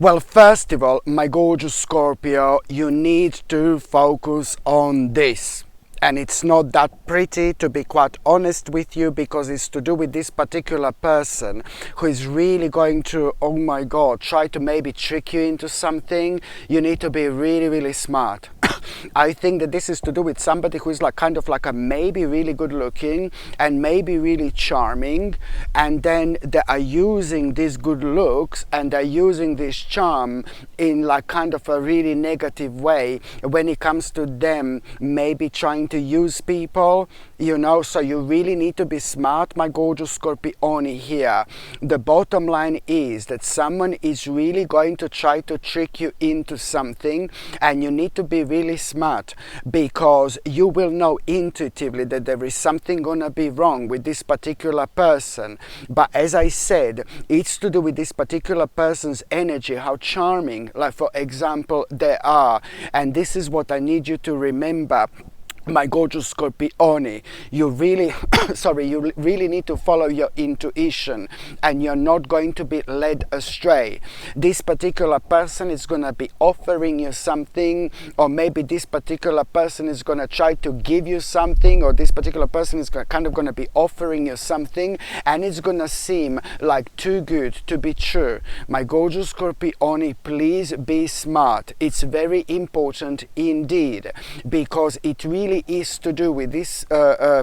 Well, first of all, my gorgeous Scorpio, you need to focus on this. And it's not that pretty, to be quite honest with you, because it's to do with this particular person who is really going to, oh my God, try to maybe trick you into something. You need to be really, really smart. I think that this is to do with somebody who is like kind of like a maybe really good looking and maybe really charming, and then they are using these good looks and they're using this charm in like kind of a really negative way when it comes to them maybe trying to use people, you know. So you really need to be smart, my gorgeous Scorpione here. The bottom line is that someone is really going to try to trick you into something, and you need to be really smart, because you will know intuitively that there is something gonna be wrong with this particular person. But as I said, it's to do with this particular person's energy, how charming, like for example, they are. And this is what I need you to remember, my gorgeous Scorpione. You really you really need to follow your intuition, and you're not going to be led astray. This particular person is going to be offering you something, or maybe this particular person is going to try to give you something, or this particular person is kind of going to be offering you something, and it's going to seem like too good to be true. My gorgeous Scorpione, please be smart. It's very important indeed, because it really is to do with this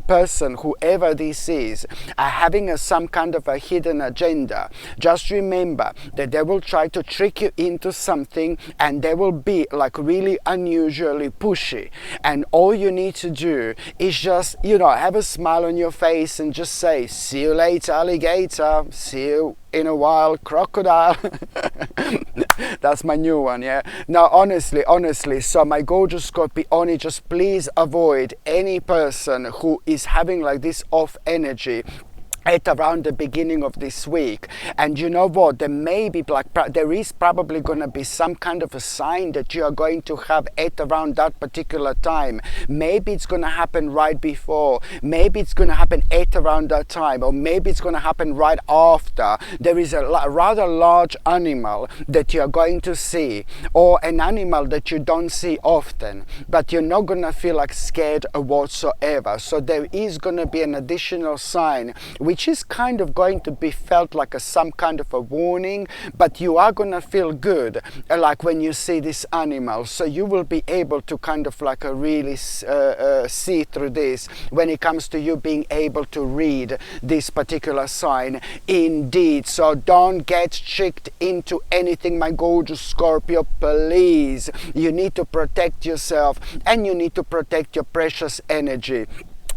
person, whoever this is, having some kind of a hidden agenda. Just remember that they will try to trick you into something, and they will be like really unusually pushy, and all you need to do is just, you know, have a smile on your face and just say, see you later, alligator, see you in a while, crocodile. That's my new one, yeah. Now honestly, so my gorgeous Scorpione, just please avoid any person who is having like this off energy at around the beginning of this week. And you know what, there is probably going to be some kind of a sign that you are going to have at around that particular time. Maybe it's going to happen right before, maybe it's going to happen at around that time, or maybe it's going to happen right after. There is a rather large animal that you are going to see, or an animal that you don't see often, but you're not going to feel like scared whatsoever. So there is going to be an additional sign which is kind of going to be felt like some kind of a warning, but you are going to feel good like when you see this animal. So you will be able to kind of like really see through this when it comes to you being able to read this particular sign indeed. So don't get tricked into anything, my gorgeous Scorpio, please. You need to protect yourself, and you need to protect your precious energy.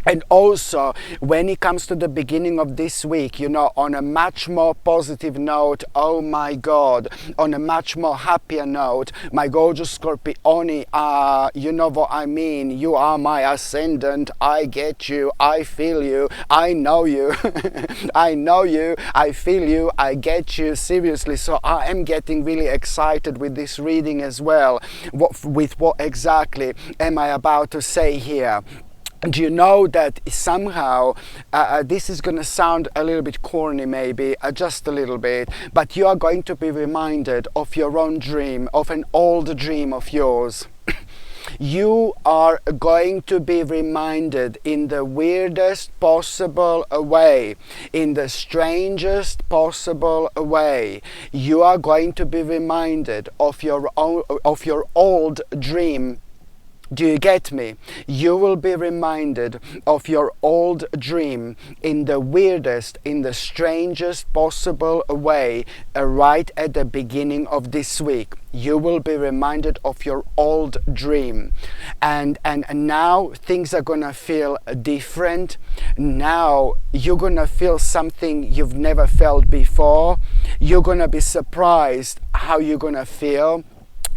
And also, when it comes to the beginning of this week, you know, on a much more positive note, oh my God, on a much more happier note, my gorgeous Scorpione, you know what I mean, you are my ascendant, I get you, I feel you, I know you, I know you, I feel you, I get you, seriously. So I am getting really excited with this reading as well. What exactly am I about to say here? And you know that somehow, this is going to sound a little bit corny maybe, just a little bit, but you are going to be reminded of your own dream, of an old dream of yours. You are going to be reminded in the weirdest possible way, in the strangest possible way. You are going to be reminded of your old dream. Do you get me? You will be reminded of your old dream in the weirdest, in the strangest possible way, right at the beginning of this week. You will be reminded of your old dream. And now things are gonna feel different. Now you're gonna feel something you've never felt before. You're gonna be surprised how you're gonna feel.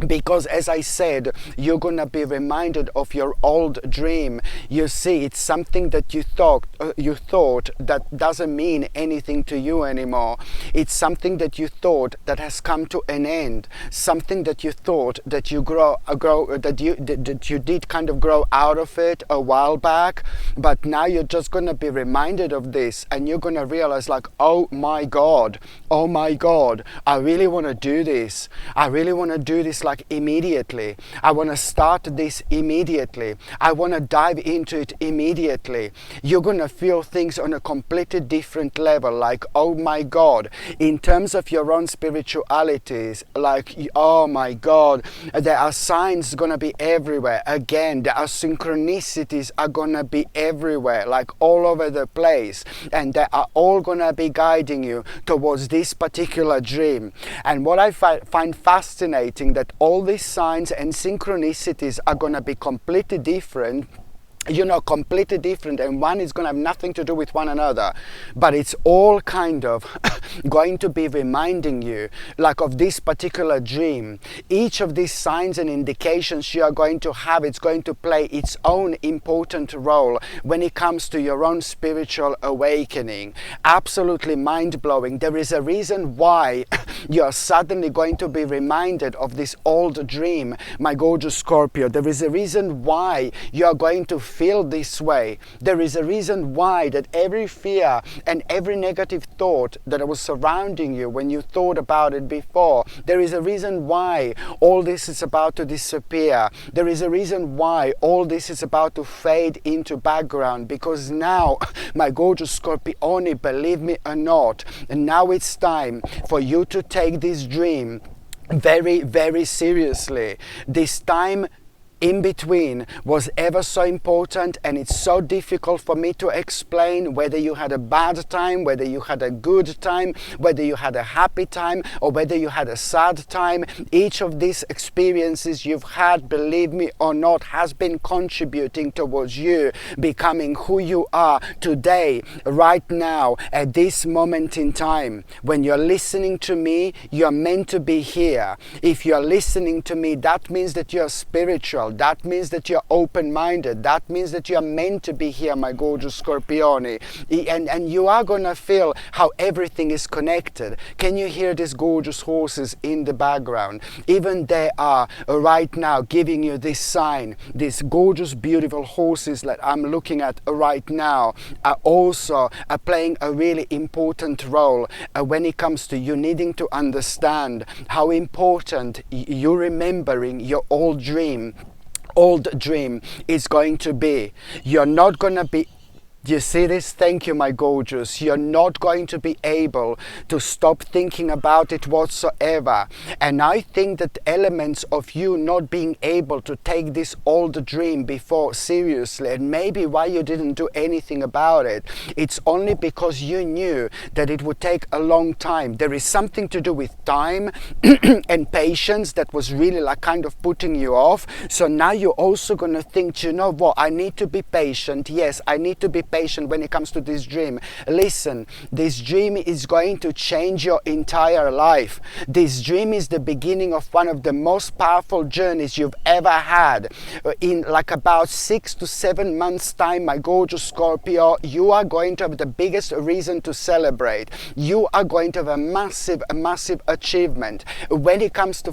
Because as I said, you're gonna be reminded of your old dream. You see, it's something that you thought that doesn't mean anything to you anymore. It's something that you thought that has come to an end. Something that you thought that you that you did kind of grow out of it a while back, but now you're just gonna be reminded of this, and you're gonna realize like, oh my God, I really want to do this. I really want to do this like immediately. I want to start this immediately. I want to dive into it immediately. You're going to feel things on a completely different level, like, oh my God, in terms of your own spiritualities, like, oh my God, there are signs going to be everywhere. Again, there are synchronicities are going to be everywhere, like all over the place, and they are all going to be guiding you towards this particular dream. And what I find fascinating, that all these signs and synchronicities are going to be completely different, completely different, and one is going to have nothing to do with one another, but it's all kind of going to be reminding you like of this particular dream. Each of these signs and indications you are going to have, it's going to play its own important role when it comes to your own spiritual awakening. Absolutely mind-blowing. There is a reason why you are suddenly going to be reminded of this old dream, my gorgeous Scorpio. There is a reason why you are going to feel this way. There is a reason why that every fear and every negative thought that was surrounding you when you thought about it before, there is a reason why all this is about to disappear. There is a reason why all this is about to fade into background, because now, my gorgeous Scorpione, believe me or not, and now it's time for you to take this dream very, very seriously. This time in between was ever so important, and it's so difficult for me to explain whether you had a bad time, whether you had a good time, whether you had a happy time, or whether you had a sad time. Each of these experiences you've had, believe me or not, has been contributing towards you becoming who you are today, right now, at this moment in time. When you're listening to me, you're meant to be here. If you're listening to me, that means that you're spiritual. That means that you're open-minded. That means that you're meant to be here, my gorgeous Scorpione. And you are going to feel how everything is connected. Can you hear these gorgeous horses in the background? Even they are right now giving you this sign. These gorgeous, beautiful horses that I'm looking at right now are also playing a really important role when it comes to you needing to understand how important you remembering your old dream is going to be. You're not going to be, do you see this? Thank you, my gorgeous. You're not going to be able to stop thinking about it whatsoever. And I think that elements of you not being able to take this old dream before seriously, and maybe why you didn't do anything about it, it's only because you knew that it would take a long time. There is something to do with time and patience that was really like kind of putting you off. So now you're also going to think, you know what, I need to be patient. Yes, I need to be patient when it comes to this dream. Listen, this dream is going to change your entire life. This dream is the beginning of one of the most powerful journeys you've ever had. In like about 6 to 7 months time, my gorgeous Scorpio, you are going to have the biggest reason to celebrate. You are going to have a massive achievement when it comes to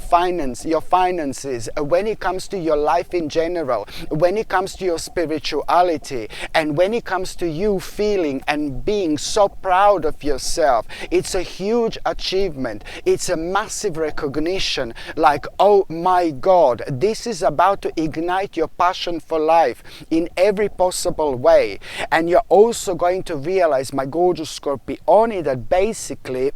your finances, when it comes to your life in general, when it comes to your spirituality, and when it comes to you feeling and being so proud of yourself. It's a huge achievement. It's a massive recognition, like, oh my God, this is about to ignite your passion for life in every possible way. And you're also going to realize, my gorgeous Scorpione, that basically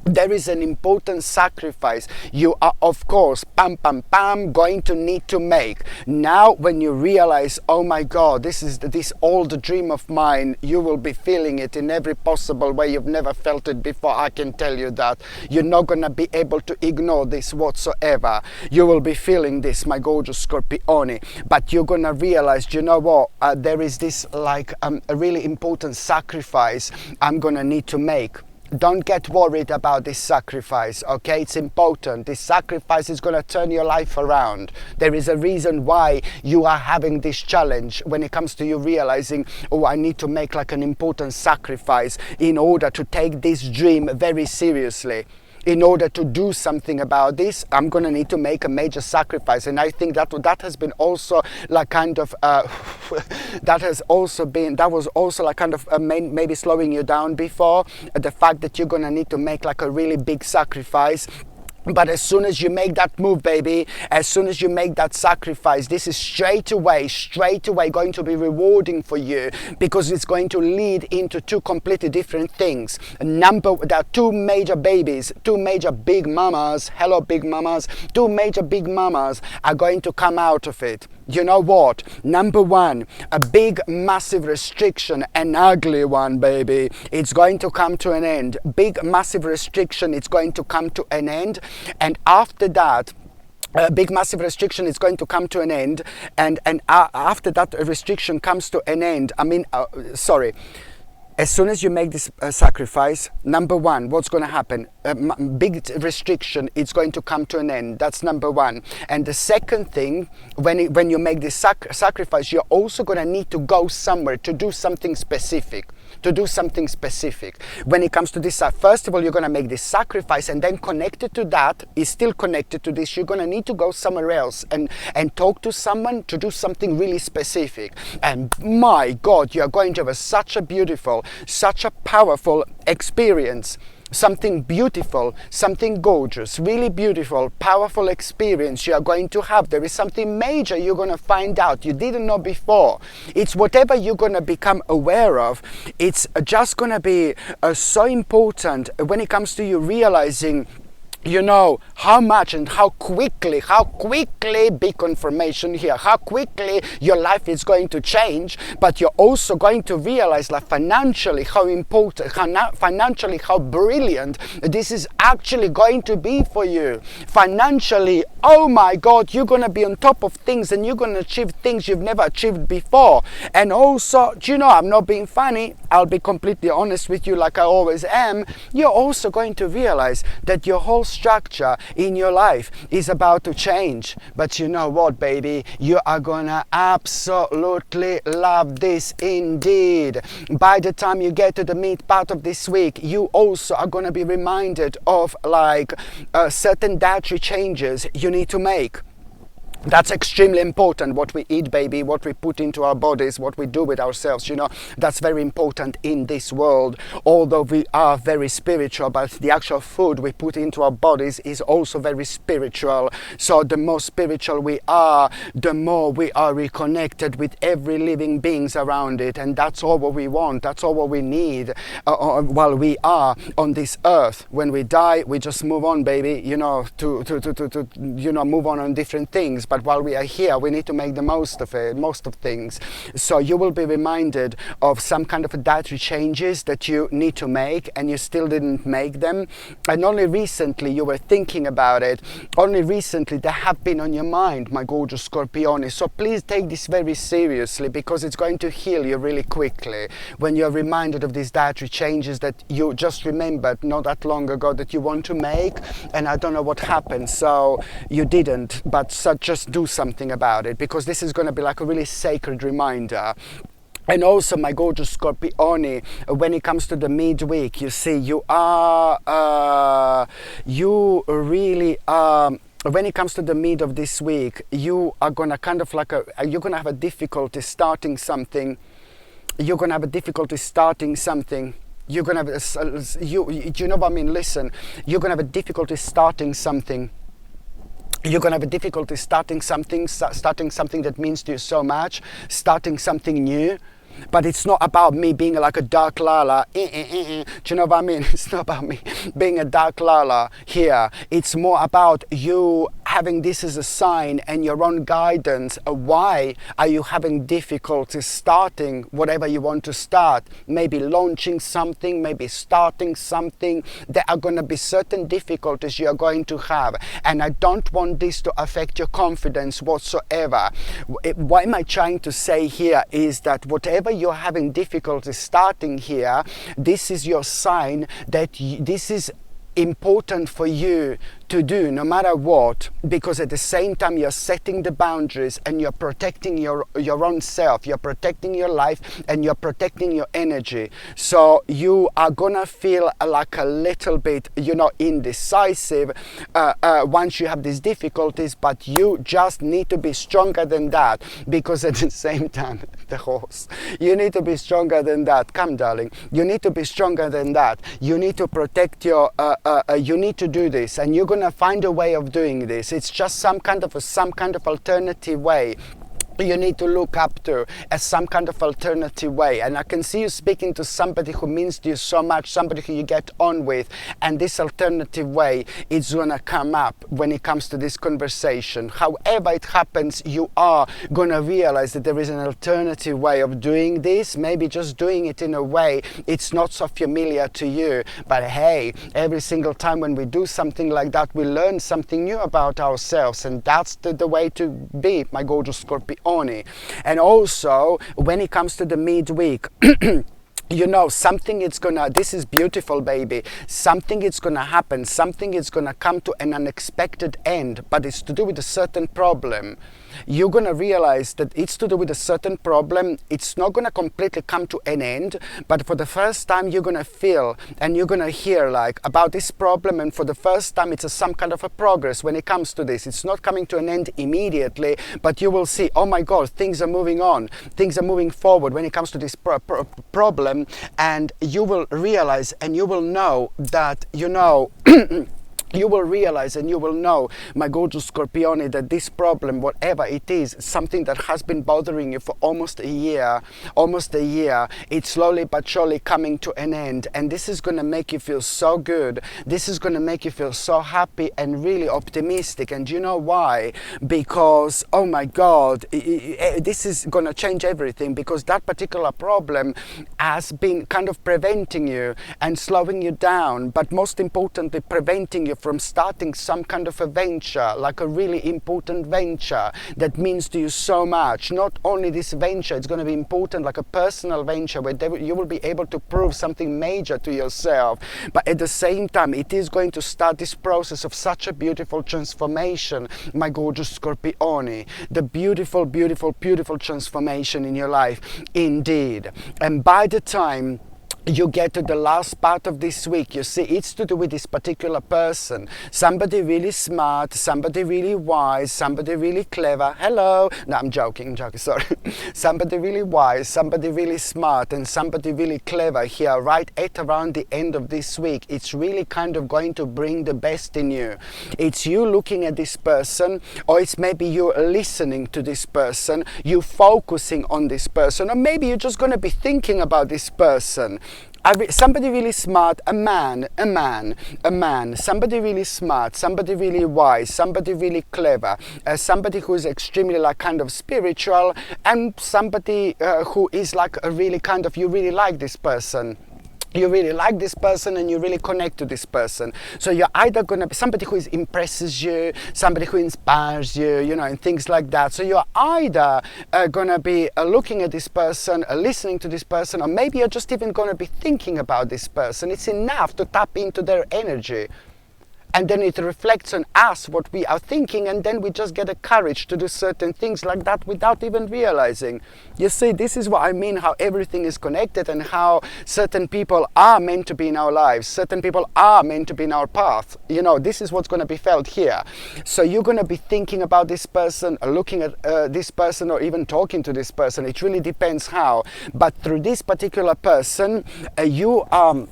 there is an important sacrifice you are, of course, going to need to make. Now, when you realize, oh my God, this old dream of mine, you will be feeling it in every possible way. You've never felt it before, I can tell you that. You're not going to be able to ignore this whatsoever. You will be feeling this, my gorgeous Scorpione. But you're going to realize, you know what, there is this like a really important sacrifice I'm going to need to make. don't get worried about this sacrifice, okay? It's important. This sacrifice is going to turn your life around. There is a reason why you are having this challenge when it comes to you realizing, oh, I need to make like an important sacrifice in order to take this dream very seriously. In order to do something about this, I'm going to need to make a major sacrifice. And I think that has been also like kind of, that was also like kind of maybe slowing you down before. The fact that you're going to need to make like a really big sacrifice. But as soon as you make that move, baby, as soon as you make that sacrifice, this is straight away going to be rewarding for you, because it's going to lead into two completely different things. There are two major babies, two major big mamas, hello big mamas, two major big mamas are going to come out of it. You know what? Number one, a big massive restriction, an ugly one, baby. It's going to come to an end. Big massive restriction, it's going to come to an end. And after that, a big massive restriction is going to come to an end. And after that restriction comes to an end, as soon as you make this sacrifice, number one, what's going to happen? Big restriction, it's going to come to an end. That's number one. And the second thing, when you make this sacrifice, you're also going to need to go somewhere to do something specific. When it comes to this, first of all, you're going to make this sacrifice, and then connected to that, is still connected to this, you're going to need to go somewhere else and talk to someone to do something really specific. And my God, you're going to have such a beautiful, such a powerful experience. Something beautiful, something gorgeous, really beautiful, powerful experience you are going to have. There is something major you're going to find out you didn't know before. It's whatever you're going to become aware of. It's just going to be so important when it comes to you realizing, you know, how much and how quickly, big confirmation here, how quickly your life is going to change. But you're also going to realize, like, financially how important, financially how brilliant this is actually going to be for you. Financially, oh my God, you're going to be on top of things, and you're going to achieve things you've never achieved before. And also, do you know, I'm not being funny, I'll be completely honest with you like I always am. You're also going to realize that your whole structure in your life is about to change. But you know what, baby, you are gonna absolutely love this indeed. By the time you get to the mid part of this week, you also are gonna be reminded of like certain dietary changes you need to make. That's extremely important, what we eat, baby, what we put into our bodies, what we do with ourselves, you know, that's very important in this world. Although we are very spiritual, but the actual food we put into our bodies is also very spiritual. So the more spiritual we are, the more we are reconnected with every living beings around it. And that's all what we want, that's all what we need while we are on this earth. When we die, we just move on, baby, you know, to move on different things. But while we are here, we need to make the most of it, most of things. So you will be reminded of some kind of dietary changes that you need to make, and you still didn't make them. And only recently you were thinking about it. Only recently they have been on your mind, my gorgeous Scorpione. So please take this very seriously, because it's going to heal you really quickly when you're reminded of these dietary changes that you just remembered not that long ago that you want to make. And I don't know what happened, so you didn't. But just do something about it, because this is going to be like a really sacred reminder. And also, my gorgeous Scorpione, when it comes to the midweek, you see, you really when it comes to the mid of this week, you are going to kind of like you're going to have a difficulty starting something. You're going to have a difficulty starting something. You're going to have, you know what I mean? Listen, you're going to have a difficulty starting something. You're going to have a difficulty starting something that means to you so much, starting something new. But it's not about me being like a dark lala. Do you know what I mean? It's not about me being a dark lala here. It's more about you having this as a sign and your own guidance. Why are you having difficulties starting whatever you want to start? Maybe launching something, maybe starting something. There are going to be certain difficulties you are going to have, and I don't want this to affect your confidence whatsoever. What am I trying to say here is that whatever you're having difficulties starting here, this is your sign that this is important for you to do no matter what, because at the same time you're setting the boundaries and you're protecting your own self, you're protecting your life, and you're protecting your energy. So you are gonna feel like a little bit, indecisive once you have these difficulties, but you just need to be stronger than that, because at the same time, the horse, you need to be stronger than that. Come, darling, you need to be stronger than that. You need to protect your you need to do this, and you're gonna find a way of doing this. It's just some kind of alternative way you need to look up to, as some kind of alternative way. And I can see you speaking to somebody who means to you so much, somebody who you get on with, and this alternative way is gonna come up when it comes to this conversation. However it happens, you are gonna realize that there is an alternative way of doing this, maybe just doing it in a way it's not so familiar to you. But hey, every single time when we do something like that, we learn something new about ourselves, and that's the way to be, my gorgeous Scorpio. And also when it comes to the midweek, something is gonna, this is beautiful, baby, something is gonna happen, something is gonna come to an unexpected end, but it's to do with a certain problem. You're gonna realize that it's to do with a certain problem. It's not gonna completely come to an end, but for the first time you're gonna feel and you're gonna hear like about this problem, and for the first time it's some kind of a progress when it comes to this. It's not coming to an end immediately, but you will see, oh my God, things are moving on, things are moving forward when it comes to this problem, and you will realize and you will know that, you will realize and you will know, my gorgeous Scorpione, that this problem, whatever it is, something that has been bothering you for almost a year, it's slowly but surely coming to an end. And this is going to make you feel so good. This is going to make you feel so happy and really optimistic. And you know why? Because, oh my God, this is going to change everything, because that particular problem has been kind of preventing you and slowing you down, but most importantly, preventing you from starting some kind of a venture, like a really important venture that means to you so much. Not only this venture, it's going to be important, like a personal venture where you will be able to prove something major to yourself, but at the same time it is going to start this process of such a beautiful transformation, my gorgeous Scorpione. The beautiful, beautiful, beautiful transformation in your life, indeed. And by the time you get to the last part of this week, you see, it's to do with this particular person. Somebody really smart, somebody really wise, somebody really clever. Hello. No, I'm joking, sorry. Somebody really wise, somebody really smart, and somebody really clever here, right at around the end of this week. It's really kind of going to bring the best in you. It's you looking at this person, or it's maybe you listening to this person, you focusing on this person, or maybe you're just going to be thinking about this person. Somebody really smart, a man, somebody really smart, somebody really wise, somebody really clever, somebody who is extremely like kind of spiritual, and somebody who is like a really kind of, you really like this person. You really like this person and you really connect to this person. So you're either going to be somebody who impresses you, somebody who inspires you, and things like that. So you're either going to be looking at this person, listening to this person, or maybe you're just even going to be thinking about this person. It's enough to tap into their energy. And then it reflects on us what we are thinking, and then we just get the courage to do certain things like that without even realizing. You see, this is what I mean, how everything is connected, and how certain people are meant to be in our lives, certain people are meant to be in our path. This is what's going to be felt here. So you're going to be thinking about this person, looking at this person, or even talking to this person. It really depends how. But through this particular person, you are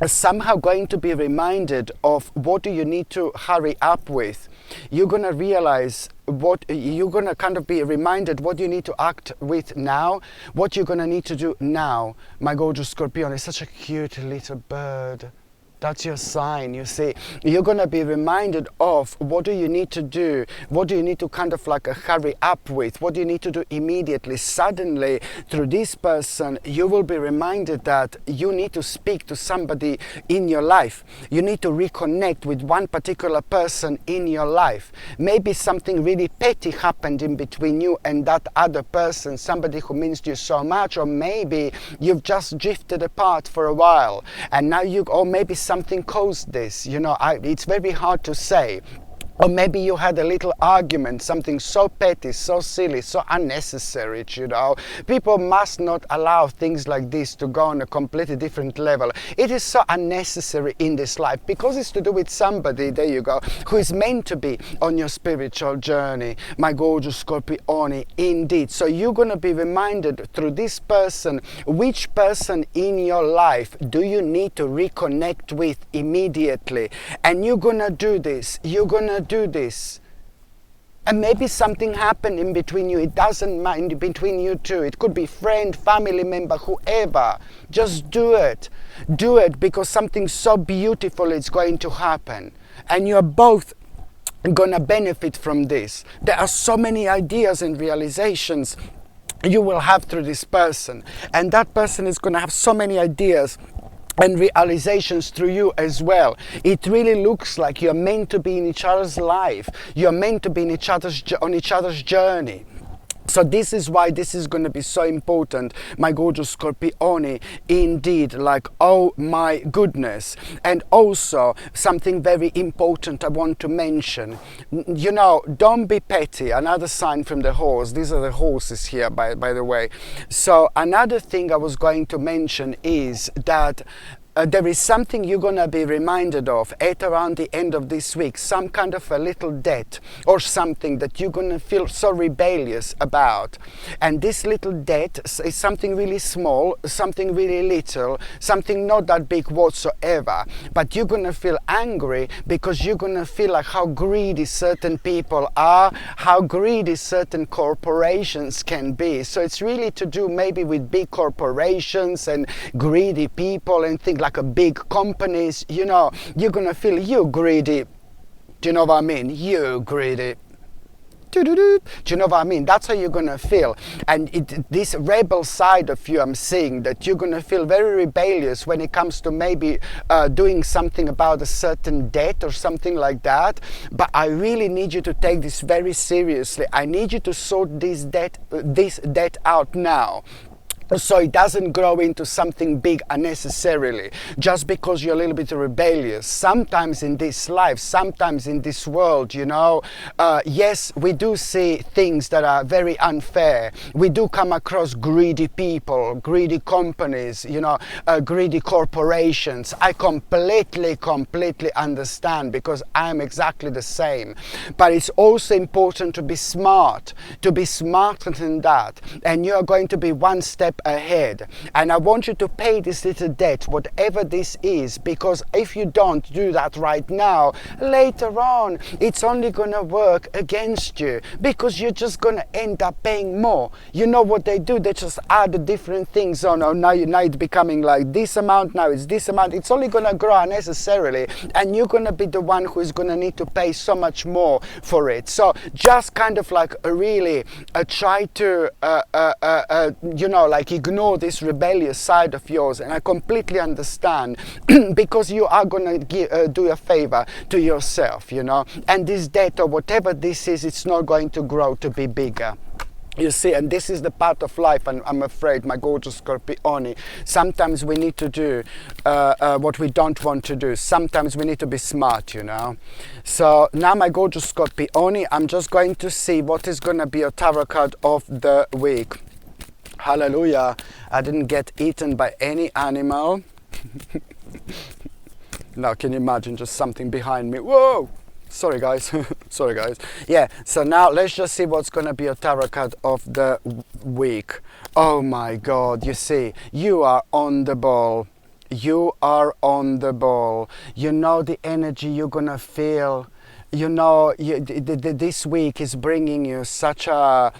somehow going to be reminded of what do you need to hurry up with. You're going to realize what you're going to kind of be reminded what you need to act with now, what you're going to need to do now. My gorgeous Scorpion is such a cute little bird. That's your sign, you see. You're going to be reminded of what do you need to do, what do you need to kind of like hurry up with, what do you need to do immediately. Suddenly, through this person, you will be reminded that you need to speak to somebody in your life. You need to reconnect with one particular person in your life. Maybe something really petty happened in between you and that other person, somebody who means to you so much, or maybe you've just drifted apart for a while, and now or maybe something caused this, it's very hard to say. Or maybe you had a little argument, something so petty, so silly, so unnecessary, People must not allow things like this to go on a completely different level. It is so unnecessary in this life because it's to do with somebody, there you go, who is meant to be on your spiritual journey, my gorgeous Scorpione, indeed. So you're going to be reminded through this person, which person in your life do you need to reconnect with immediately. And you're going to do this. You're going to do this. And maybe something happened in between you. It doesn't matter, between you two. It could be friend, family member, whoever. Just do it. Do it because something so beautiful is going to happen. And you're both going to benefit from this. There are so many ideas and realizations you will have through this person. And that person is going to have so many ideas and realizations through you as well. It really looks like you're meant to be in each other's life. You're meant to be on each other's journey. So this is why this is going to be so important, my gorgeous Scorpione, indeed, like, oh my goodness. And also, something very important I want to mention. Don't be petty. Another sign from the horse. These are the horses here, by the way. So another thing I was going to mention is that there is something you're going to be reminded of at around the end of this week, some kind of a little debt or something that you're going to feel so rebellious about. And this little debt is something really small, something really little, something not that big whatsoever. But you're going to feel angry because you're going to feel like how greedy certain people are, how greedy certain corporations can be. So it's really to do maybe with big corporations and greedy people and things like big companies, you're going to feel you greedy. Do you know what I mean? You greedy. Do you know what I mean? That's how you're going to feel. And this rebel side of you, I'm seeing that you're going to feel very rebellious when it comes to maybe doing something about a certain debt or something like that. But I really need you to take this very seriously. I need you to sort this debt out now, so it doesn't grow into something big unnecessarily, just because you're a little bit rebellious. Sometimes in this life, sometimes in this world, yes, we do see things that are very unfair. We do come across greedy people, greedy companies, greedy corporations. I completely understand, because I'm exactly the same. But it's also important to be smart, smarter than that. And you're going to be one step ahead. And I want you to pay this little debt, whatever this is, because if you don't do that right now, later on it's only going to work against you, because you're just going to end up paying more. You know what they do? They just add different things on. Oh, now it's becoming like this amount, now it's this amount. It's only going to grow unnecessarily, and you're going to be the one who is going to need to pay so much more for it. So just kind of like really try to ignore this rebellious side of yours. And I completely understand because you are going to do a favor to yourself, and this debt or whatever this is, it's not going to grow to be bigger. You see, and this is the part of life, and I'm afraid, my gorgeous Scorpione, sometimes we need to do what we don't want to do. Sometimes we need to be smart, So now, my gorgeous Scorpione, I'm just going to see what is going to be a tarot card of the week. Hallelujah. I didn't get eaten by any animal. Now, can you imagine just something behind me? Whoa! Sorry, guys. Sorry, guys. Yeah, so now let's just see what's going to be a tarot card of the week. Oh my God, you see, you are on the ball. You are on the ball. You know the energy you're going to feel. This week is bringing you such a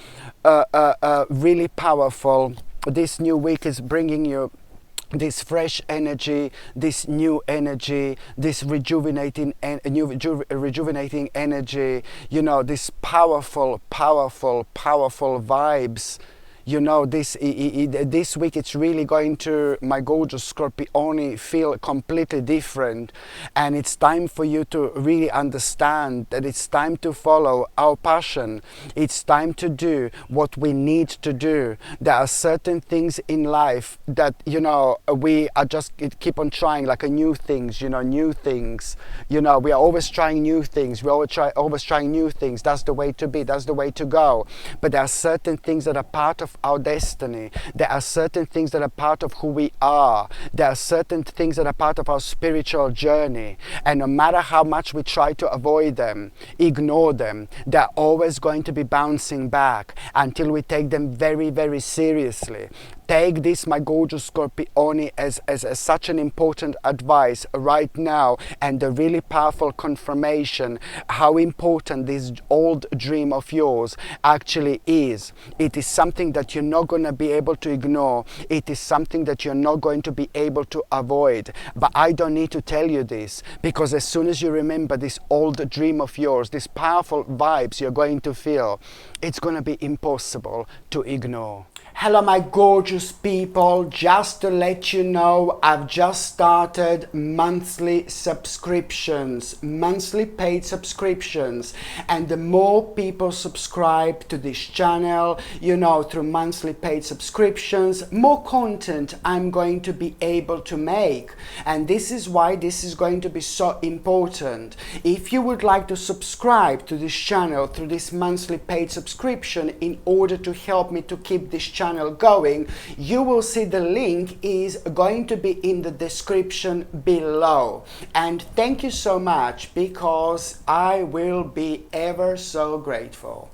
really powerful, this new week is bringing you this fresh energy, this new energy, this rejuvenating rejuvenating energy, you know, this powerful vibes. You know, this week it's really going to, my gorgeous Scorpioni, feel completely different. And it's time for you to really understand that it's time to follow our passion. It's time to do what we need to do. There are certain things in life that, you know, we are just keep on trying, like new things, you know, new things. You know, we are always trying new things. We always trying new things. That's the way to be. That's the way to go. But there are certain things that are part of our destiny. There are certain things that are part of who we are. There are certain things that are part of our spiritual journey. And no matter how much we try to avoid them, ignore them, they're always going to be bouncing back until we take them very, very seriously. Take this, my gorgeous Scorpioni, as such an important advice right now, and a really powerful confirmation how important this old dream of yours actually is. It is something that you're not going to be able to ignore. It is something that you're not going to be able to avoid. But I don't need to tell you this, because as soon as you remember this old dream of yours, these powerful vibes you're going to feel, it's going to be impossible to ignore. Hello my gorgeous people, just to let you know, I've just started monthly subscriptions, monthly paid subscriptions, and the more people subscribe to this channel, you know, through monthly paid subscriptions, more content I'm going to be able to make. And this is why this is going to be so important. If you would like to subscribe to this channel through this monthly paid subscription in order to help me to keep this channel going, you will see the link is going to be in the description below. And thank you so much, because I will be ever so grateful.